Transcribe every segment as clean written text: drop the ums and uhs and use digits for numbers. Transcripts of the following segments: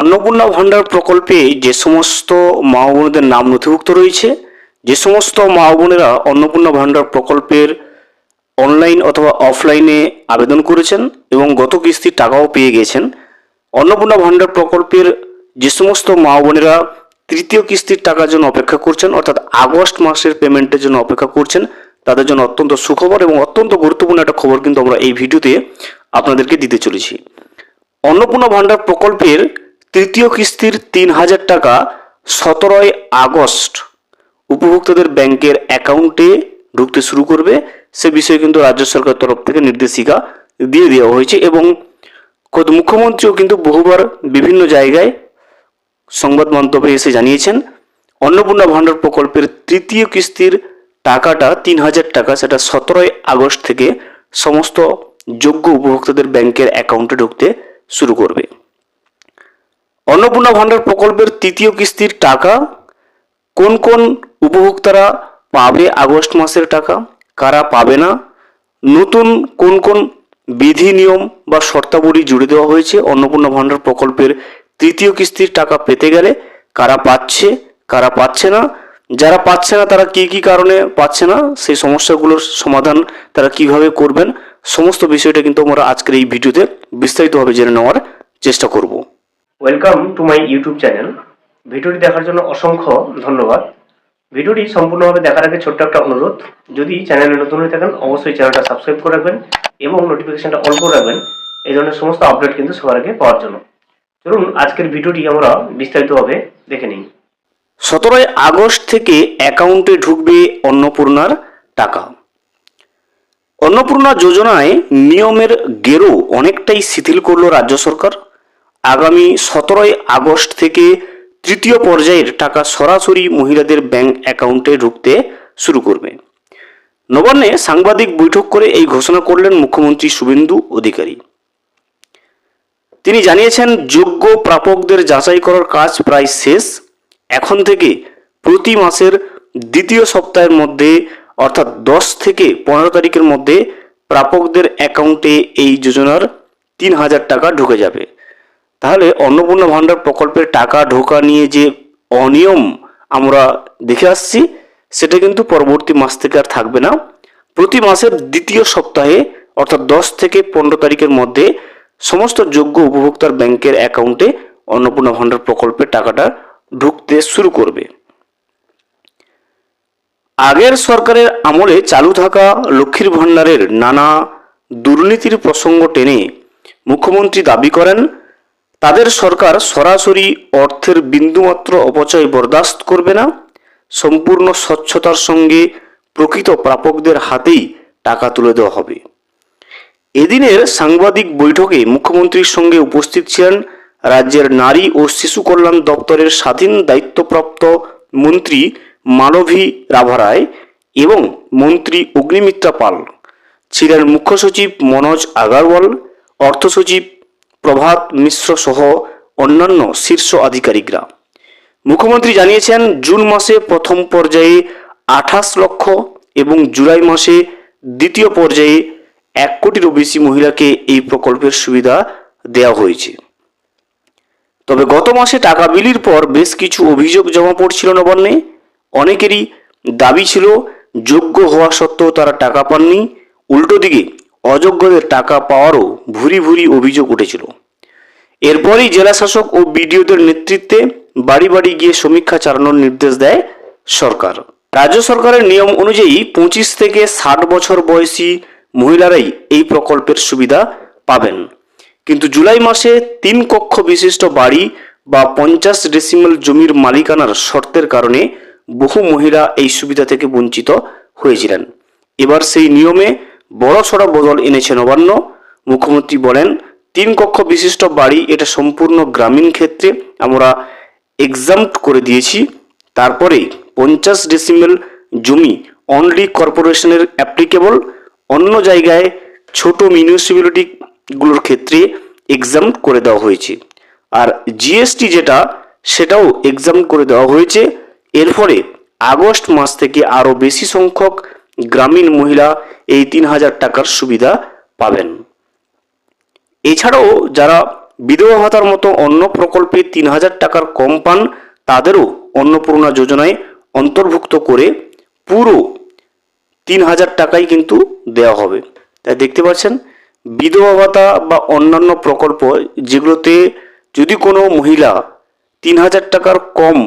অন্নপূর্ণা ভান্ডার প্রকল্পে যে সমস্ত মা বোনদের নাম নথিভুক্ত রয়েছে, যে সমস্ত মা বোনেরা অন্নপূর্ণা ভান্ডার প্রকল্পের অনলাইন অথবা অফলাইনে আবেদন করেছেন এবং গত কিস্তির টাকাও পেয়ে গেছেন, অন্নপূর্ণা ভান্ডার প্রকল্পের যে সমস্ত মা বোনেরা তৃতীয় কিস্তির টাকার জন্য অপেক্ষা করছেন, অর্থাৎ আগস্ট মাসের পেমেন্টের জন্য অপেক্ষা করছেন, তাদের জন্য অত্যন্ত সুখবর এবং অত্যন্ত গুরুত্বপূর্ণ একটা খবর কিন্তু আমরা এই ভিডিওতে আপনাদেরকে দিতে চলেছি। অন্নপূর্ণা ভান্ডার প্রকল্পের তৃতীয় কিস্তির ৩,০০০ টাকা ১৭ই আগস্ট উপভোক্তাদের ব্যাংকের অ্যাকাউন্টে ঢুকতে শুরু করবে। সে বিষয়ে কিন্তু রাজ্য সরকার তরফ থেকে নির্দেশিকা দিয়ে দেওয়া হয়েছে এবং খোদ মুখ্যমন্ত্রীও কিন্তু বহুবার বিভিন্ন জায়গায় সংবাদ মাধ্যমে এসে জানিয়েছেন অন্নপূর্ণা ভান্ডার প্রকল্পের তৃতীয় কিস্তির টাকাটা ৩,০০০ টাকা, সেটা ১৭ই আগস্ট থেকে সমস্ত যোগ্য উপভোক্তাদের ব্যাংকের অ্যাকাউন্টে ঢুকতে শুরু করবে। অন্নপূর্ণা ভান্ডার প্রকল্পের তৃতীয় কিস্তির টাকা কোন কোন উপভোক্তারা পাবে, আগস্ট মাসের টাকা কারা পাবে না, নতুন কোন কোন বিধি নিয়ম বা শর্তাবলী জুড়ে দেওয়া হয়েছে অন্নপূর্ণা ভান্ডার প্রকল্পের তৃতীয় কিস্তির টাকা পেতে গেলে, কারা পাচ্ছে কারা পাচ্ছে না, যারা পাচ্ছে না তারা কি কি কারণে পাচ্ছে না, সেই সমস্যাগুলোর সমাধান তারা কিভাবে করবেন, সমস্ত বিষয়টা কিন্তু আমরা আজকের এই ভিডিওতে বিস্তারিতভাবে জেনে নেওয়ার চেষ্টা করব। Welcome to my YouTube channel. ভিডিওটি দেখার জন্য অসংখ্য ধন্যবাদ। ভিডিওটি সম্পূর্ণভাবে দেখার আগে ছোট্ট একটা অনুরোধ, যদি চ্যানেলে নতুন হয়ে থাকেন অবশ্যই চ্যানেলটা সাবস্ক্রাইব করে রাখবেন এবং নোটিফিকেশনটা অন করে রাখবেন এই ধরনের সমস্ত আপডেট কিন্তু সবার আগে পাওয়ার জন্য। চলুন আজকের ভিডিওটি আমরা বিস্তারিতভাবে দেখে নিই। ১৭ই আগস্ট থেকে অ্যাকাউন্টে ঢুকবে অন্নপূর্ণার টাকা। অন্নপূর্ণা যোজনায় নিয়মের গেরো অনেকটাই শিথিল করল রাজ্য সরকার। আগামী ১৭ই আগস্ট থেকে তৃতীয় পর্যায়ের টাকা সরাসরি মহিলাদের ব্যাংক অ্যাকাউন্টে ঢুকতে শুরু করবে। নবান্নে সাংবাদিক বৈঠক করে এই ঘোষণা করলেন মুখ্যমন্ত্রী শুভেন্দু অধিকারী। তিনি জানিয়েছেন, যোগ্য প্রাপকদের যাচাই করার কাজ প্রায় শেষ। এখন থেকে প্রতি মাসের দ্বিতীয় সপ্তাহের মধ্যে অর্থাৎ ১০ থেকে ১৫ তারিখের মধ্যে প্রাপকদের অ্যাকাউন্টে এই যোজনার ৩,০০০ টাকা ঢুকে যাবে। তাহলে অন্নপূর্ণা ভান্ডার প্রকল্পের টাকা ঢোকা নিয়ে যে অনিয়ম আমরা দেখে আসছি, সেটা কিন্তু পরবর্তী মাস থেকে আর থাকবে না। প্রতি মাসের দ্বিতীয় সপ্তাহে অর্থাৎ ১০ থেকে ১৫ তারিখের মধ্যে সমস্ত যোগ্য উপভোক্তার ব্যাংকের অ্যাকাউন্টে অন্নপূর্ণা ভান্ডার প্রকল্পের টাকাটা ঢুকতে শুরু করবে। আগের সরকারের আমলে চালু থাকা লক্ষ্মীর ভান্ডারের নানা দুর্নীতির প্রসঙ্গ টেনে মুখ্যমন্ত্রী দাবি করেন, তাদের সরকার সরাসরি অর্থের বিন্দুমাত্র অপচয় বরদাস্ত করবে না। সম্পূর্ণ স্বচ্ছতার সঙ্গে প্রকৃত প্রাপকদের হাতেই টাকা তুলে দেওয়া হবে। এদিনের সাংবাদিক বৈঠকে মুখ্যমন্ত্রীর সঙ্গে উপস্থিত ছিলেন রাজ্যের নারী ও শিশু কল্যাণ দপ্তরের স্বাধীন দায়িত্বপ্রাপ্ত মন্ত্রী মালভী রাভারায় এবং মন্ত্রী অগ্নিমিত্রা পাল, ছিলেন মুখ্য সচিব মনোজ আগারওয়াল, অর্থ সচিব প্রভাত মিশ্র সহ অন্যান্য শীর্ষ আধিকারিকরা। মুখ্যমন্ত্রী জানিয়েছেন, জুন মাসে প্রথম পর্যায়ে ২৮ লক্ষ এবং জুলাই মাসে দ্বিতীয় পর্যায়ে ১ কোটিরও বেশি মহিলাকে এই প্রকল্পের সুবিধা দেওয়া হয়েছে। তবে গত মাসে টাকা বিলির পর বেশ কিছু অভিযোগ জমা পড়ছিল নবান্নে। অনেকেরই দাবি ছিল, যোগ্য হওয়া সত্ত্বেও তারা টাকা পাননি। উল্টো দিকে অযোগ্যদের টাকা পাওয়ারও ভুরি ভুরি অভিযোগ উঠেছিল। এরপরই জেলাশাসক ও বিডিওদের নেতৃত্বে বাড়ি বাড়ি গিয়ে সমীক্ষা চালানোর নির্দেশ দেয় সরকার। রাজ্য সরকারের নিয়ম অনুযায়ী ২৫ থেকে ৬০ বছর বয়সী মহিলারাই এই প্রকল্পের সুবিধা পাবেন। কিন্তু জুলাই মাসে ৩ কক্ষ বিশিষ্ট বাড়ি বা ৫০ ডেসিমেল জমির মালিকানার শর্তের কারণে বহু মহিলা এই সুবিধা থেকে বঞ্চিত হয়েছিলেন। এবার সেই নিয়মে বড়সড় বদল এনেছে নবান্ন। মুখ্যমন্ত্রী বলেন, ৩ কক্ষ বিশিষ্ট বাড়ি এটা সম্পূর্ণ গ্রামীণ ক্ষেত্রে আমরা এক্সাম্পট করে দিয়েছি। তারপরে ৫০ ডেসিমেল জমি অনলি কর্পোরেশনের অ্যাপ্লিকেবল, অন্য জায়গায় ছোট মিউনিসিপ্যালিটিগুলোর ক্ষেত্রে এক্সাম্পট করে দেওয়া হয়েছে। আর জিএসটি যেটা, সেটাও এক্সাম্পট করে দেওয়া হয়েছে। এর ফলে আগস্ট মাস থেকে আরও বেশি সংখ্যক গ্রামীণ মহিলা এই ৩,০০০ টাকার সুবিধা পাবেন। এছাড়াও যারা বিধবা ভাতার মতো অন্য প্রকল্পে 3,000 টাকার কম পান তাদেরও অন্নপূর্ণা যোজনায় অন্তর্ভুক্ত করে পুরো 3,000 টাকাই কিন্তু দেওয়া হবে। তাই দেখতে পাচ্ছেন বিধবা ভাতা বা অন্যান্য প্রকল্প যেগুলোতে যদি কোনো মহিলা 3,000 টাকার কম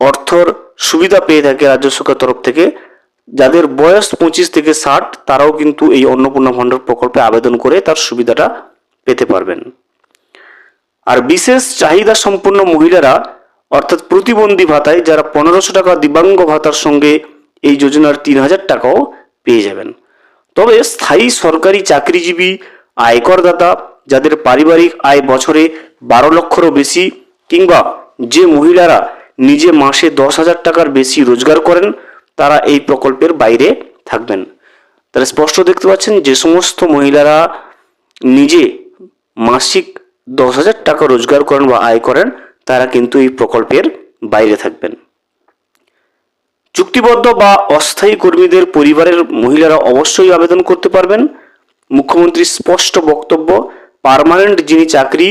অর্থর সুবিধা পেয়ে থাকে রাজ্য সরকারের তরফ থেকে, যাদের বয়স 25 থেকে 60 তারাও কিন্তু এই অন্নপূর্ণা ভাণ্ডার প্রকল্পে আবেদন করে তার সুবিধাটা পেতে পারবেন। আর বিশেষ চাহিদা সম্পন্ন মহিলারা অর্থাৎ প্রতিবন্ধী ভাতায় যারা 1500 টাকা দিব্যাঙ্গ ভাতার সঙ্গে এই যোজনার 3,000 টাকাও পেয়ে যাবেন। তবে স্থায়ী সরকারি চাকরিজীবী, আয়করদাতা, যাদের পারিবারিক আয় বছরে 12 লক্ষেরও বেশি, কিংবা যে মহিলারা নিজে মাসে 10,000 টাকার বেশি রোজগার করেন তারা এই প্রকল্পের বাইরে থাকবেন। তাহলে স্পষ্ট দেখতে পাচ্ছেন যে সমস্ত মহিলারা নিজে মাসিক 10,000 টাকা রোজগার করেন বা আয় করেন তারা কিন্তু এই প্রকল্পের বাইরে থাকবেন। চুক্তিবদ্ধ বা অস্থায়ী কর্মীদের পরিবারের মহিলারা অবশ্যই আবেদন করতে পারবেন। মুখ্যমন্ত্রীর স্পষ্ট বক্তব্য, পার্মানেন্ট যিনি চাকরি,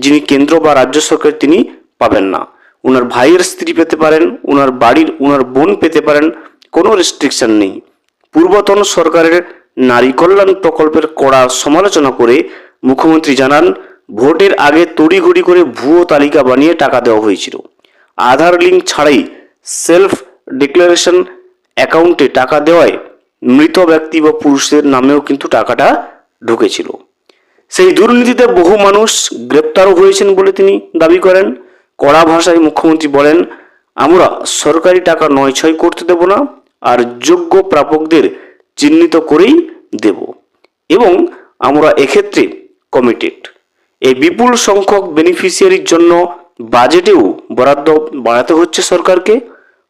যিনি কেন্দ্র বা রাজ্য সরকার তিনি পাবেন না। ওনার ভাইয়ের স্ত্রী পেতে পারেন, ওনার বাড়ির ওনার বোন পেতে পারেন, কোনো রেস্ট্রিকশন নেই। পূর্বতন সরকারের নারী কল্যাণ প্রকল্পের কড়া সমালোচনা করে মুখ্যমন্ত্রী জানান, ভোটের আগে তড়িঘড়ি করে ভুয়ো তালিকা বানিয়ে টাকা দেওয়া হয়েছিল। আধার লিঙ্ক ছাড়াই সেলফ ডিক্লারেশন অ্যাকাউন্টে টাকা দেওয়ায় মৃত ব্যক্তি বা পুরুষের নামেও কিন্তু টাকাটা ঢুকেছিল। সেই দুর্নীতিতে বহু মানুষ গ্রেপ্তারও হয়েছেন বলে তিনি দাবি করেন। কড়া ভাষায় মুখ্যমন্ত্রী বলেন, আমরা সরকারি টাকা নয়ছয় করতে দেব না, আর যোগ্য প্রাপকদের চিহ্নিত করেই দেব, এবং আমরা এক্ষেত্রে কমিটেড। এই বিপুল সংখ্যক বেনিফিশিয়ারির জন্য বাজেটেও বরাদ্দ বাড়াতে হচ্ছে সরকারকে।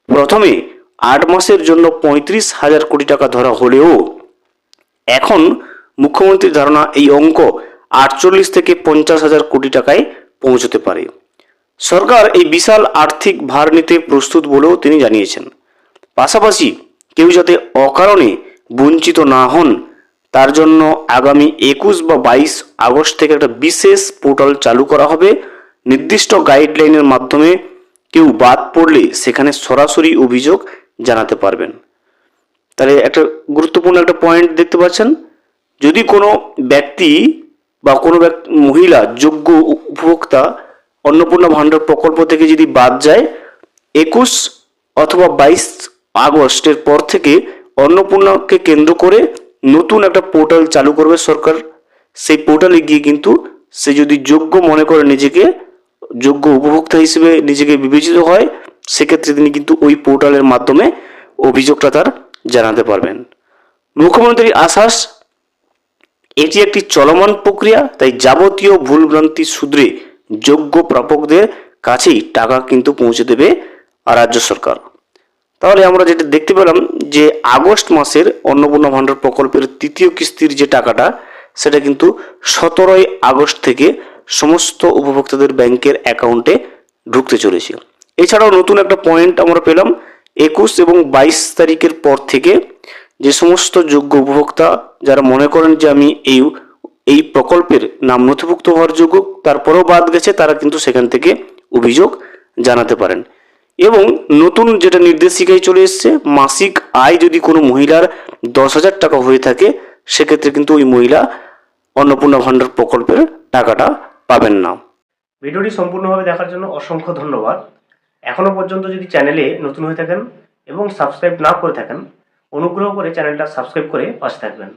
প্রথমে 8 মাসের জন্য 35,000 কোটি টাকা ধরা হলেও এখন মুখ্যমন্ত্রীর ধারণা এই অঙ্ক 48 থেকে 50,000 কোটি টাকায় পৌঁছতে পারে। সরকার এই বিশাল আর্থিক ভার নিতে প্রস্তুত বলেও তিনি জানিয়েছেন। পাশাপাশি কেউ যাতে অকারণে বঞ্চিত না হন তার জন্য আগামী 21 বা 22 আগস্ট থেকে একটা বিশেষ পোর্টাল চালু করা হবে। নির্দিষ্ট গাইডলাইনের মাধ্যমে কেউ বাদ পড়লে সেখানে সরাসরি অভিযোগ জানাতে পারবেন। তাহলে একটা গুরুত্বপূর্ণ একটা পয়েন্ট দেখতে পাচ্ছেন, যদি কোনো ব্যক্তি বা কোনো মহিলা যোগ্য উপভোক্তা অন্নপূর্ণা ভাণ্ডার প্রকল্প থেকে যদি বাদ যায়, 21 অথবা 22 আগস্টের পর থেকে অন্নপূর্ণাকে কেন্দ্র করে নতুন একটা পোর্টাল চালু করবে সরকার। সেই পোর্টালে গিয়ে কিন্তু সে যদি যোগ্য মনে করে নিজেকে, যোগ্য উপভোক্তা হিসেবে নিজেকে বিবেচিত হয়, সেক্ষেত্রে তিনি কিন্তু ওই পোর্টালের মাধ্যমে অভিযোগটা তার জানাতে পারবেন। মুখ্যমন্ত্রীর আশ্বাস, এটি একটি চলমান প্রক্রিয়া, তাই যাবতীয় ভুলভ্রান্তি শুধরে যোগ্য প্রাপকদের কাছেই টাকা কিন্তু পৌঁছে দেবে রাজ্য সরকার। তাহলে আমরা যেটা দেখতে পেলাম যে আগস্ট মাসের অন্নপূর্ণা ভাণ্ডার প্রকল্পের তৃতীয় কিস্তির যে টাকাটা সেটা কিন্তু 17 আগস্ট থেকে সমস্ত উপভোক্তাদের ব্যাংকের অ্যাকাউন্টে ঢুকতে চলেছে। এছাড়াও নতুন একটা পয়েন্ট আমরা পেলাম, 21 এবং 22 তারিখের পর থেকে যে সমস্ত যোগ্য উপভোক্তা যারা মনে করেন যে আমি এই প্রকল্পের নাম নথিভুক্ত হওয়ার যোগ্য, তারপরেও বাদ গেছে, তারা কিন্তু সেখান থেকে অভিযোগ জানাতে পারেন। এবং নতুন যেটা নির্দেশিকায় চলে এসছে, মাসিক আয় যদি কোনো মহিলার 10,000 টাকা হয়ে থাকে সেক্ষেত্রে কিন্তু ওই মহিলা অন্নপূর্ণা ভাণ্ডার প্রকল্পের টাকাটা পাবেন না। ভিডিওটি সম্পূর্ণভাবে দেখার জন্য অসংখ্য ধন্যবাদ। এখনো পর্যন্ত যদি চ্যানেলে নতুন হয়ে থাকেন এবং সাবস্ক্রাইব না করে থাকেন, অনুগ্রহ করে চ্যানেলটা সাবস্ক্রাইব করে পাশে থাকবেন।